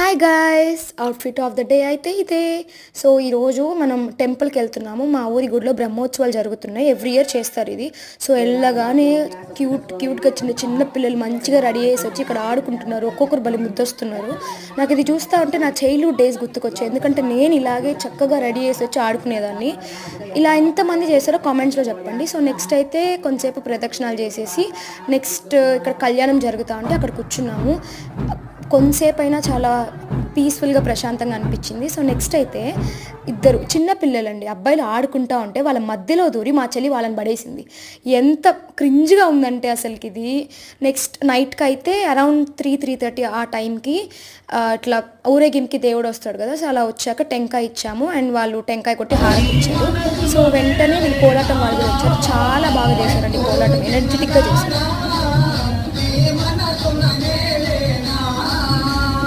Hi guys, outfit of the day అయితే ఇదే. So ఈరోజు మనం టెంపుల్కి వెళ్తున్నాము. మా ఊరి గుడిలో బ్రహ్మోత్సవాలు జరుగుతున్నాయి. ఎవ్రీ ఇయర్ చేస్తారు ఇది. సో వెళ్ళగానే క్యూట్గా చిన్న చిన్న పిల్లలు మంచిగా రెడీ చేసి వచ్చి ఇక్కడ ఆడుకుంటున్నారు. ఒక్కొక్కరు బలి ముద్దొస్తున్నారు. నాకు ఇది చూస్తూ ఉంటే నా చైల్డ్హుడ్ డేస్ గుర్తుకొచ్చాయి. ఎందుకంటే నేను ఇలాగే చక్కగా రెడీ చేసి వచ్చి ఆడుకునేదాన్ని. ఇలా ఎంతమంది చేశారో కామెంట్స్లో చెప్పండి. సో నెక్స్ట్ అయితే కొంతసేపు ప్రదక్షిణాలు చేసేసి నెక్స్ట్ ఇక్కడ కళ్యాణం జరుగుతూ ఉంటే అక్కడ కూర్చున్నాము. కొంతసేపు అయినా చాలా పీస్ఫుల్గా ప్రశాంతంగా అనిపించింది. సో నెక్స్ట్ అయితే ఇద్దరు చిన్న పిల్లలండి, అబ్బాయిలు ఆడుకుంటూ ఉంటే వాళ్ళ మధ్యలో దూరి మా చెల్లి వాళ్ళని పడేసింది. ఎంత క్రింజ్గా ఉందంటే అసలుకి ఇది. నెక్స్ట్ నైట్కి అయితే అరౌండ్ 3:30 ఆ టైంకి ఇట్లా ఊరేగింపుకి దేవుడు వస్తాడు కదా. సో అలా వచ్చాక టెంకాయ ఇచ్చాము అండ్ వాళ్ళు టెంకాయ కొట్టి హారతి ఇచ్చారు. సో వెంటనే వీళ్ళు కోలాటం వాళ్ళు వచ్చారు. చాలా బాగా చేశారండి కోలాటం, ఎనర్జెటిక్గా చేశారు.